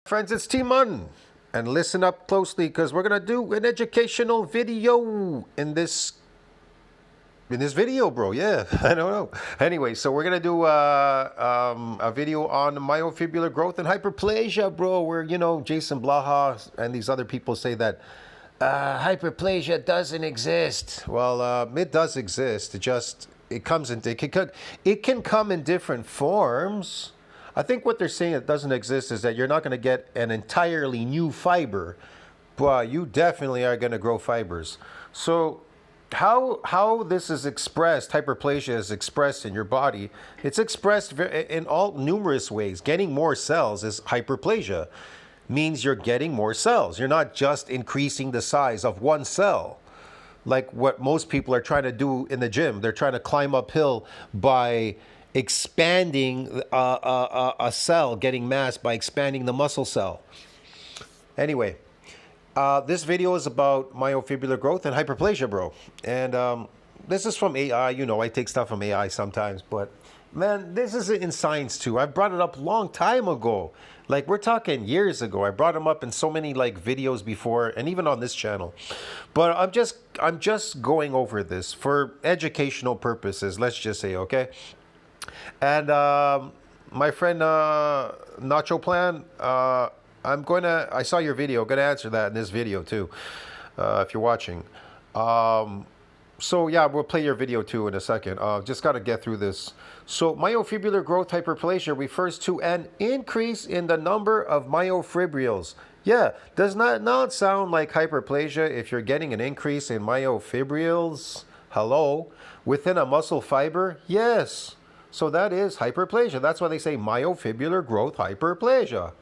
Friends, it's T-Mun, and listen up closely because we're gonna do an educational video in this video, bro. Yeah, I don't know. Anyway, so we're gonna do a video on myofibriller growth and hyperplasia, bro. Where Jason Blaha and these other people say that hyperplasia doesn't exist. Well, it does exist. It can come in different forms. I think what they're saying that doesn't exist is that you're not going to get an entirely new fiber, but you definitely are going to grow fibers. So how this is expressed, hyperplasia is expressed in your body, it's expressed in all numerous ways. Getting more cells is hyperplasia. Means you're getting more cells. You're not just increasing the size of one cell like what most people are trying to do in the gym. They're trying to climb uphill by expanding a cell, getting mass by expanding the muscle cell. Anyway, this video is about myofibriller growth and hyperplasia, bro. And this is from AI. I take stuff from AI sometimes, but man, this is in science too. I brought it up a long time ago. Like, we're talking years ago. I brought them up in so many videos before, and even on this channel. But I'm just going over this for educational purposes, let's just say, okay? And my friend Nacho I saw your video. I'm gonna answer that in this video too, if you're watching. So yeah, we'll play your video too in a second. Just gotta get through this. So myofibriller growth hyperplasia refers to an increase in the number of myofibrils. Yeah, does not sound like hyperplasia if you're getting an increase in myofibrils? Hello? Within a muscle fiber? Yes. So that is hyperplasia. That's why they say myofibriller growth hyperplasia.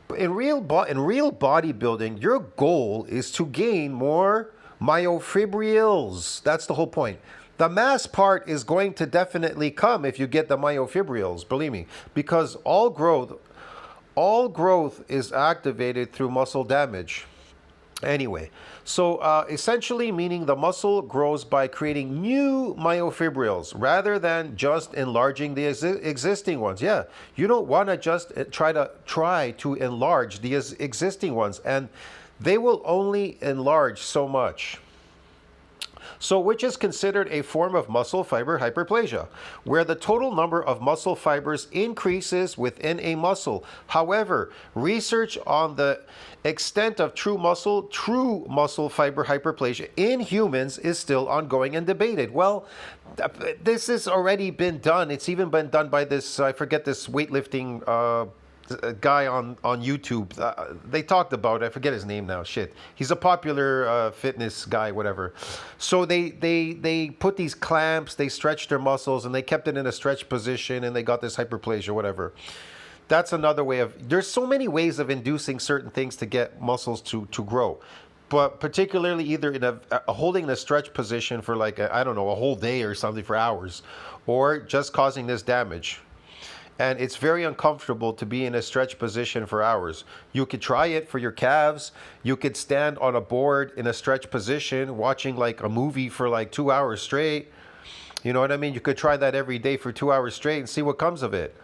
But in real bodybuilding, your goal is to gain more myofibrils. That's the whole point. The mass part is going to definitely come if you get the myofibrils, believe me, because all growth is activated through muscle damage. Anyway, so essentially meaning the muscle grows by creating new myofibrils rather than just enlarging the existing ones. Yeah, you don't want to just try to enlarge the existing ones, and they will only enlarge so much. So which is considered a form of muscle fiber hyperplasia, where the total number of muscle fibers increases within a muscle. However, research on the extent of true muscle fiber hyperplasia in humans is still ongoing and debated. Well, this has already been done. It's even been done by this, I forget, this weightlifting guy on YouTube. They talked about it. I forget his name now. Shit. He's a popular fitness guy, whatever. So they put these clamps, they stretched their muscles, and they kept it in a stretch position, and they got this hyperplasia, whatever. That's another way of... There's so many ways of inducing certain things to get muscles to grow. But particularly either in holding in a stretch position for I don't know, a whole day or something for hours, or just causing this damage. And it's very uncomfortable to be in a stretch position for hours. You could try it for your calves. You could stand on a board in a stretch position watching a movie for 2 hours straight. You know what I mean? You could try that every day for 2 hours straight and see what comes of it.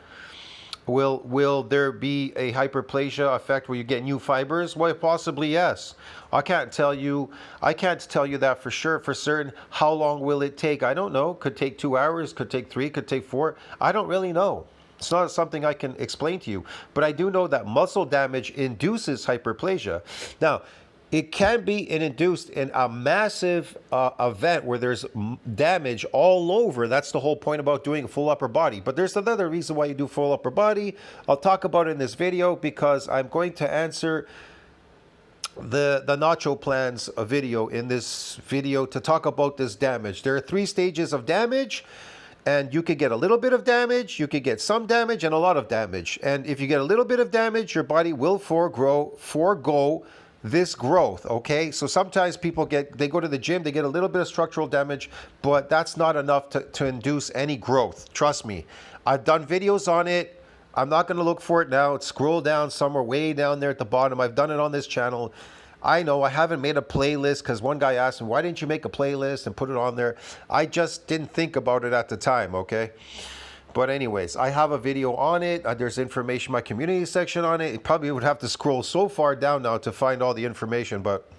Will there be a hyperplasia effect where you get new fibers? Well, possibly yes. I can't tell you that for sure, for certain. How long will it take? I don't know. Could take 2 hours, could take 3, could take 4. I don't really know. It's not something I can explain to you, but I do know that muscle damage induces hyperplasia. Now, it can be induced in a massive event where there's damage all over. That's the whole point about doing full upper body. But there's another reason why you do full upper body. I'll talk about it in this video because I'm going to answer the Thenachoplan's video in this video to talk about this damage. There are 3 stages of damage. And you could get a little bit of damage, you could get some damage, and a lot of damage. And if you get a little bit of damage, your body will forego this growth, okay? So sometimes people they go to the gym, they get a little bit of structural damage, but that's not enough to induce any growth. Trust me. I've done videos on it. I'm not going to look for it now. Scroll down somewhere way down there at the bottom. I've done it on this channel. I know I haven't made a playlist because one guy asked me, why didn't you make a playlist and put it on there? I just didn't think about it at the time, okay? But anyways, I have a video on it. There's information in my community section on it. It probably would have to scroll so far down now to find all the information. But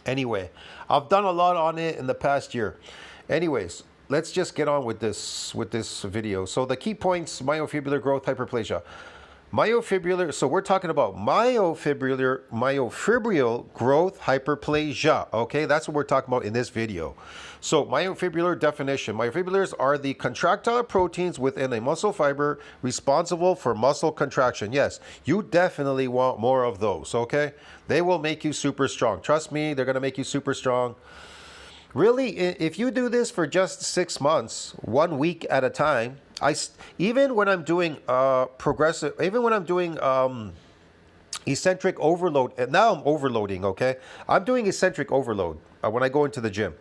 anyway, I've done a lot on it in the past year. Anyways, let's just get on with this video. So the key points: myofibriller growth hyperplasia. Myofibriller, so we're talking about myofibriller growth hyperplasia. Okay, that's what we're talking about in this video. So myofibrillar definition: myofibrillars are the contractile proteins within a muscle fiber responsible for muscle contraction. Yes, you definitely want more of those. Okay, they will make you super strong. Trust me, they're gonna make you super strong. Really, if you do this for just 6 months, 1 week at a time, even when I'm doing eccentric overload, and now I'm overloading, okay? I'm doing eccentric overload when I go into the gym.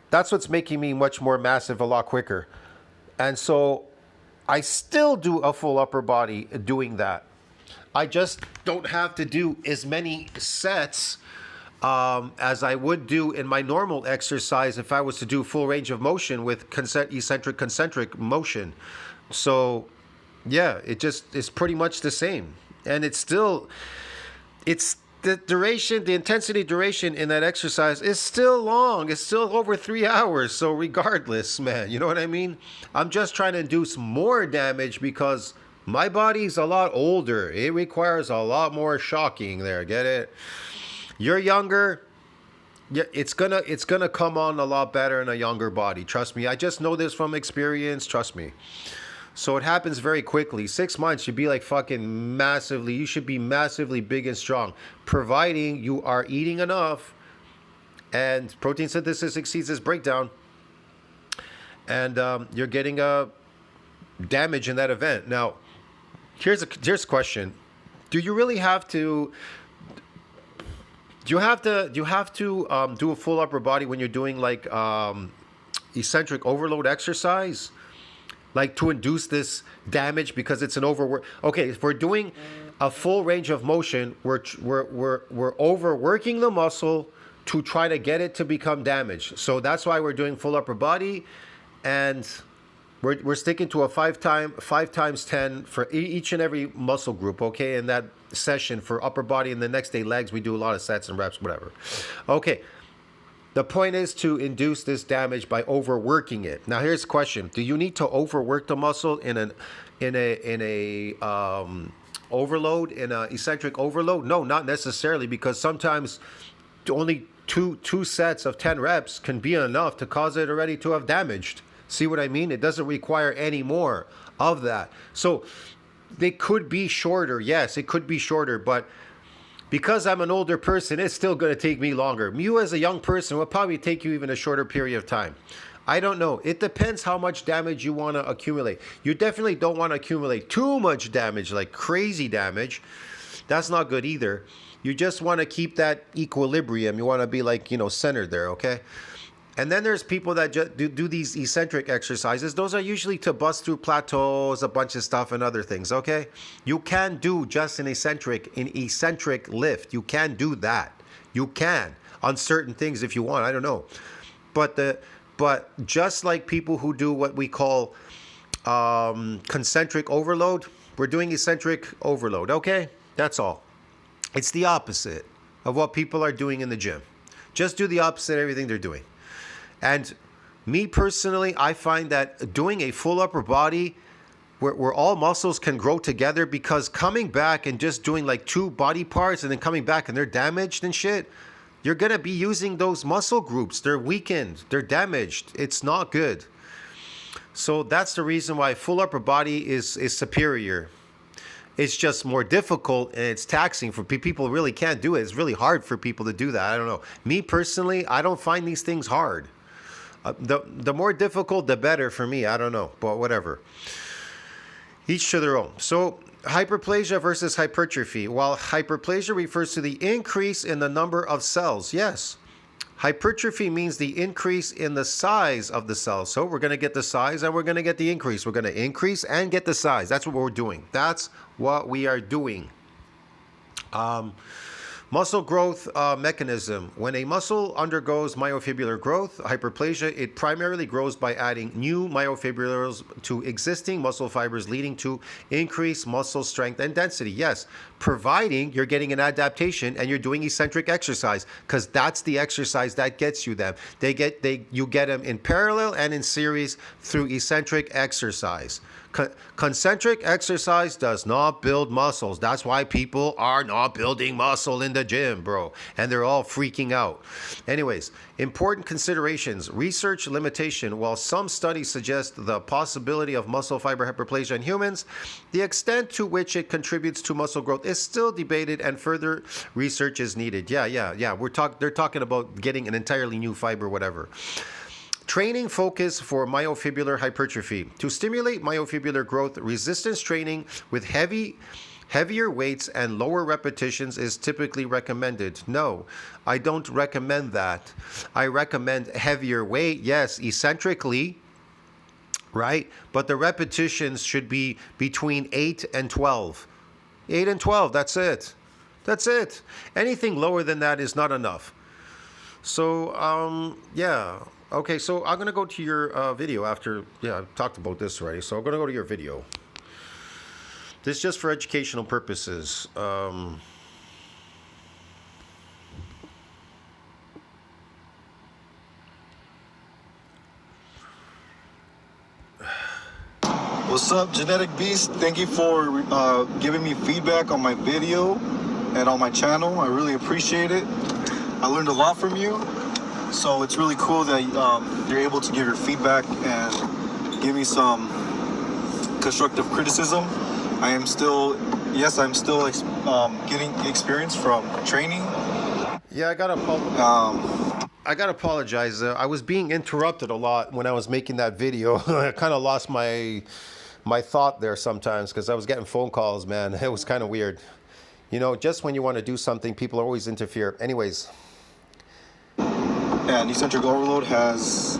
That's what's making me much more massive a lot quicker. And so I still do a full upper body doing that. I just don't have to do as many sets as I would do in my normal exercise if I was to do full range of motion with eccentric concentric motion. So yeah, it just is pretty much the same. And it's the duration, the intensity duration in that exercise is still long. It's still over 3 hours. So regardless, man, you know what I mean? I'm just trying to induce more damage because my body's a lot older. It requires a lot more shocking there. Get it? You're younger, yeah, it's gonna come on a lot better in a younger body. Trust me. I just know this from experience. Trust me. So it happens very quickly. 6 months, you'd be like fucking massively. You should be massively big and strong, providing you are eating enough, and protein synthesis exceeds this breakdown, and you're getting a damage in that event. Now, here's a question: do you really have to? Do you have to do a full upper body when you're doing like eccentric overload exercise, like to induce this damage because it's an overwork? Okay, if we're doing a full range of motion, we're overworking the muscle to try to get it to become damaged. So that's why we're doing full upper body, and we're sticking to a 5 times 10 for each and every muscle group. Okay, and that session for upper body, and the next day legs, we do a lot of sets and reps, whatever. Okay, the point is to induce this damage by overworking it. Now here's the question: do you need to overwork the muscle in a overload, in a eccentric overload? No, not necessarily, because sometimes only two sets of 10 reps can be enough to cause it already to have damaged. See what I mean? It doesn't require any more of that. So they could be shorter. Yes, it could be shorter, but because I'm an older person, it's still going to take me longer. You as a young person will probably take you even a shorter period of time. I don't know. It depends how much damage you want to accumulate. You definitely don't want to accumulate too much damage, like crazy damage. That's not good either. You just want to keep that equilibrium. You want to be like, centered there, okay? And then there's people that just do these eccentric exercises. Those are usually to bust through plateaus, a bunch of stuff, and other things, okay? You can do just an eccentric lift. You can do that. You can on certain things if you want. I don't know. But just like people who do what we call concentric overload, we're doing eccentric overload, okay? That's all. It's the opposite of what people are doing in the gym. Just do the opposite of everything they're doing. And me personally, I find that doing a full upper body where all muscles can grow together, because coming back and just doing like 2 body parts and then coming back and they're damaged and shit, you're going to be using those muscle groups. They're weakened. They're damaged. It's not good. So that's the reason why full upper body is superior. It's just more difficult and it's taxing for people. Really can't do it. It's really hard for people to do that. I don't know. Me personally, I don't find these things hard. The more difficult, the better for me. I don't know, but whatever. Each to their own. So hyperplasia versus hypertrophy. While hyperplasia refers to the increase in the number of cells, yes. Hypertrophy means the increase in the size of the cells. So we're going to get the size and we're going to get the increase. We're going to increase and get the size. That's what we're doing. That's what we are doing. Muscle growth mechanism. When a muscle undergoes myofibrillar growth, hyperplasia, it primarily grows by adding new myofibrillars to existing muscle fibers, leading to increased muscle strength and density. Yes, providing you're getting an adaptation and you're doing eccentric exercise, because that's the exercise that gets you them. You get them in parallel and in series through eccentric exercise. Concentric exercise does not build muscles. That's why people are not building muscle in the gym, bro. And they're all freaking out. Anyways, important considerations. Research limitation. While some studies suggest the possibility of muscle fiber hyperplasia in humans, the extent to which it contributes to muscle growth is still debated and further research is needed. Yeah. They're talking about getting an entirely new fiber, whatever. Training focus for myofibrillar hypertrophy. To stimulate myofibrillar growth, resistance training with heavier weights and lower repetitions is typically recommended. No, I don't recommend that. I recommend heavier weight, yes, eccentrically, right? But the repetitions should be between 8 and 12. 8 and 12, that's it. That's it. Anything lower than that is not enough. So, yeah. Okay, so I'm going to go to your video after, I've talked about this already. So I'm going to go to your video. This is just for educational purposes. What's up, Genetic Beast? Thank you for giving me feedback on my video and on my channel. I really appreciate it. I learned a lot from you. So it's really cool that you're able to give your feedback and give me some constructive criticism. I'm still getting experience from training. Yeah, I gotta apologize. I was being interrupted a lot when I was making that video. I kind of lost my thought there sometimes because I was getting phone calls, man. It was kind of weird. You know, just when you want to do something, people always interfere. Anyways. And eccentric overload has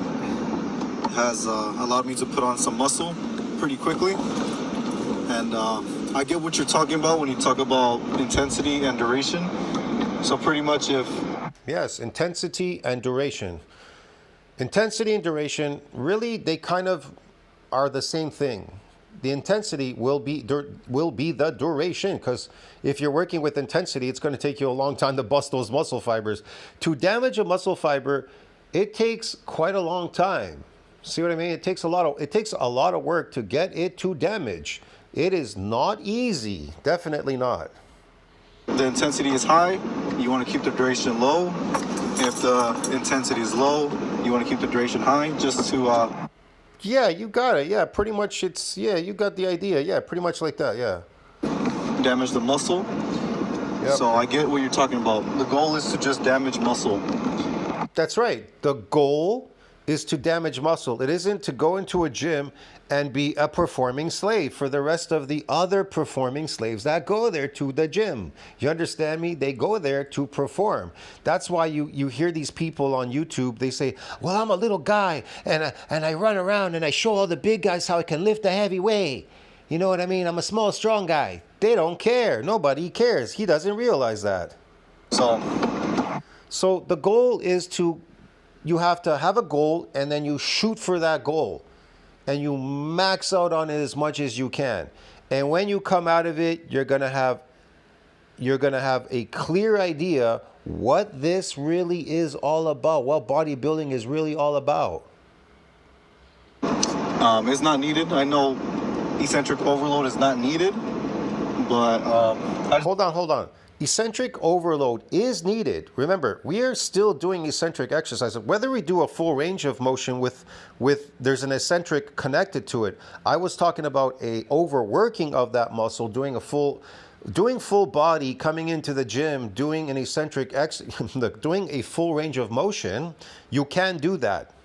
allowed me to put on some muscle pretty quickly. And I get what you're talking about when you talk about intensity and duration. So pretty much Yes, intensity and duration. Intensity and duration, really, they kind of are the same thing. The intensity will be the duration, because if you're working with intensity, it's going to take you a long time to bust those muscle fibers. To damage a muscle fiber, it takes quite a long time. See what I mean? It takes a lot of work to get it to damage. It is not easy. Definitely not. The intensity is high, you want to keep the duration low. If the intensity is low, you want to keep the duration high, just to yeah, you got it. Yeah, pretty much you got the idea. Yeah, pretty much like that. Yeah. Damage the muscle. Yep. So I get what you're talking about. The goal is to just damage muscle. That's right. The goal is to damage muscle. It isn't to go into a gym and be a performing slave for the rest of the other performing slaves that go there to the gym. You understand me? They go there to perform. That's why you hear these people on YouTube, they say, well, I'm a little guy and I run around and I show all the big guys how I can lift a heavy weight. You know what I mean? I'm a small, strong guy. They don't care. Nobody cares. He doesn't realize that. So the goal is you have to have a goal and then you shoot for that goal. And you max out on it as much as you can. And when you come out of it, you're gonna have a clear idea what this really is all about, what bodybuilding is really all about. It's not needed. I know eccentric overload is not needed, but hold on. Eccentric overload is needed. Remember, we are still doing eccentric exercise. Whether we do a full range of motion with there's an eccentric connected to it. I was talking about a overworking of that muscle, doing full body, coming into the gym, doing an eccentric doing a full range of motion. You can do that.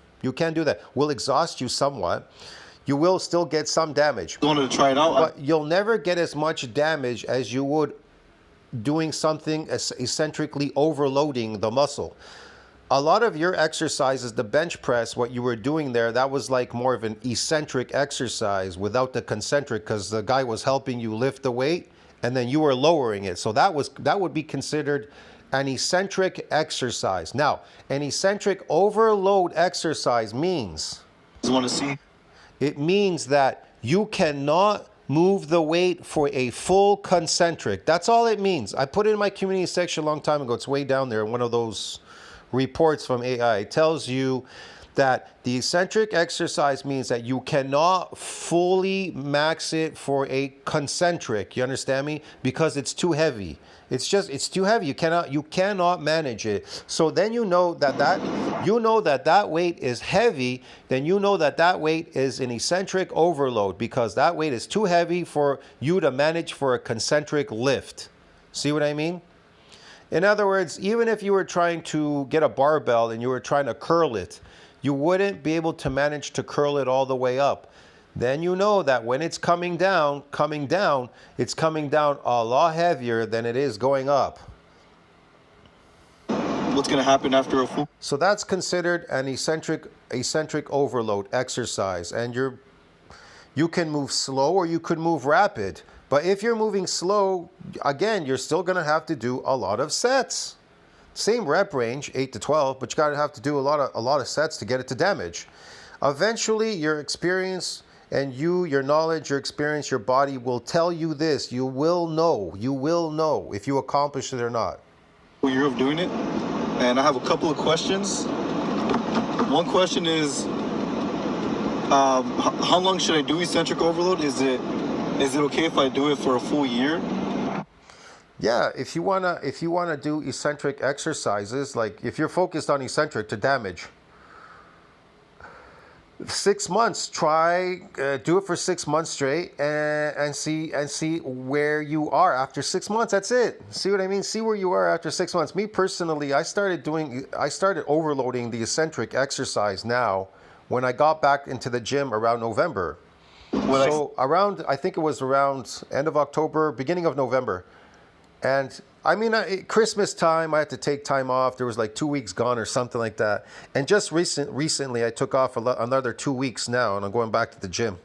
Will exhaust you somewhat. You will still get some damage. I wanted to try it out. But you'll never get as much damage as you would doing something eccentrically overloading the muscle. A lot of your exercises, the bench press, what you were doing there, that was like more of an eccentric exercise without the concentric, because the guy was helping you lift the weight and then you were lowering it. So that would be considered an eccentric exercise. Now, an eccentric overload exercise means Just want to see. it means that you cannot move the weight for a full concentric. That's all it means. I put it in my community section a long time ago. It's way down there in one of those reports from AI. It tells you that the eccentric exercise means that you cannot fully max it for a concentric. You understand me? Because it's too heavy. It's too heavy. You cannot manage it. So then you know that weight is heavy. Then you know that weight is an eccentric overload, because that weight is too heavy for you to manage for a concentric lift. See what I mean? In other words, even if you were trying to get a barbell and you were trying to curl it, you wouldn't be able to manage to curl it all the way up. Then you know that when it's coming down, it's coming down a lot heavier than it is going up. What's going to happen after a full? So that's considered an eccentric overload exercise. And you can move slow or you could move rapid. But if you're moving slow, again, you're still going to have to do a lot of sets. Same rep range, 8 to 12, but you got to have to do a lot of sets to get it to damage. Eventually, your experience and your knowledge, your experience, your body will tell you this. You will know if you accomplish it or not. Year of doing it, and I have a couple of questions. One question is, how long should I do eccentric overload? Is it okay if I do it for a full year? Yeah, if you wanna do eccentric exercises, like if you're focused on eccentric to damage, 6 months. Do it for 6 months straight, and see where you are after 6 months. That's it. See what I mean? See where you are after 6 months. Me personally, I started overloading the eccentric exercise now when I got back into the gym around November. I think it was around end of October, beginning of November. And I mean, Christmas time, I had to take time off. There was like 2 weeks gone or something like that. And just recently, I took off another 2 weeks now, and I'm going back to the gym.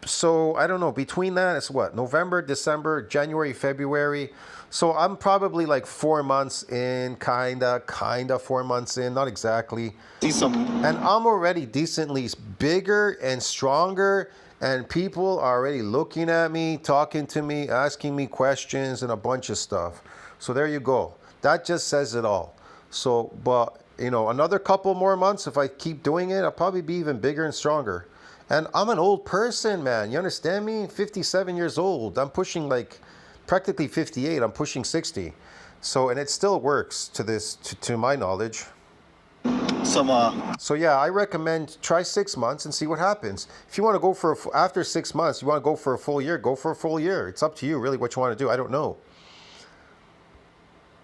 So I don't know. Between that, it's what? November, December, January, February. So I'm probably like 4 months in, kinda 4 months in, not exactly. And I'm already decently bigger and stronger. And people are already looking at me, talking to me, asking me questions and a bunch of stuff. So there you go. That just says it all. So, but, another couple more months, if I keep doing it, I'll probably be even bigger and stronger. And I'm an old person, man. You understand me? 57 years old. I'm pushing like practically 58. I'm pushing 60. So, and it still works to my knowledge. So yeah, I recommend try 6 months and see what happens. If you want to go after 6 months, you want to go for a full year, go for a full year. It's up to you really what you want to do. I don't know.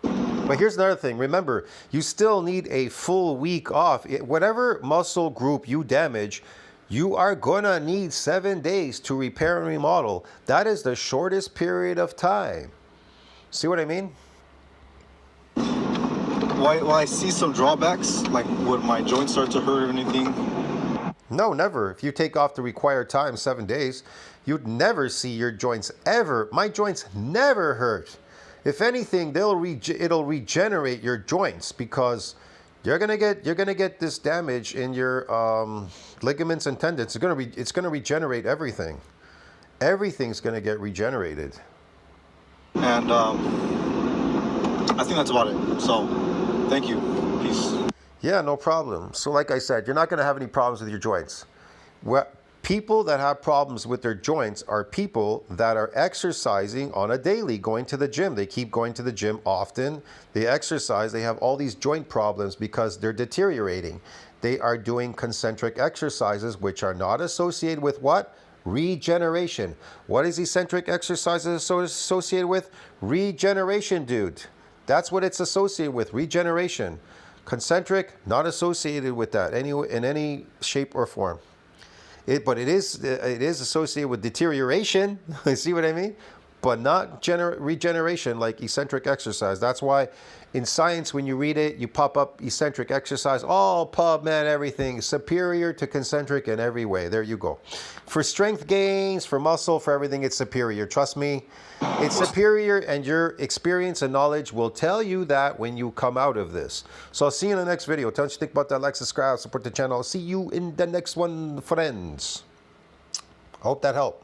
But here's another thing. Remember, you still need a full week off. Whatever muscle group you damage, you are gonna need 7 days to repair and remodel. That is the shortest period of time. See what I mean? Will I see some drawbacks? Like, would my joints start to hurt or anything? No, never. If you take off the required time, 7 days, you'd never see your joints ever. My joints never hurt. If anything, it'll regenerate your joints, because you're gonna get this damage in your ligaments and tendons. It's gonna regenerate everything. Everything's gonna get regenerated. And I think that's about it. So, thank you. Peace. Yeah, no problem. So like I said, you're not going to have any problems with your joints. People that have problems with their joints are people that are exercising on a daily, going to the gym. They keep going to the gym often. They exercise. They have all these joint problems because they're deteriorating. They are doing concentric exercises, which are not associated with what? Regeneration. What is eccentric exercises associated with? Regeneration, dude. That's what it's associated with, regeneration. Concentric, not associated with that in any shape or form. But it is associated with deterioration. See what I mean? but not regeneration like eccentric exercise. That's why in science, when you read it, you pop up eccentric exercise, all PubMed, everything, superior to concentric in every way. There you go. For strength gains, for muscle, for everything, it's superior. Trust me, it's superior, and your experience and knowledge will tell you that when you come out of this. So I'll see you in the next video. Tell me what you think about that. Like, subscribe, support the channel. I'll see you in the next one, friends. I hope that helped.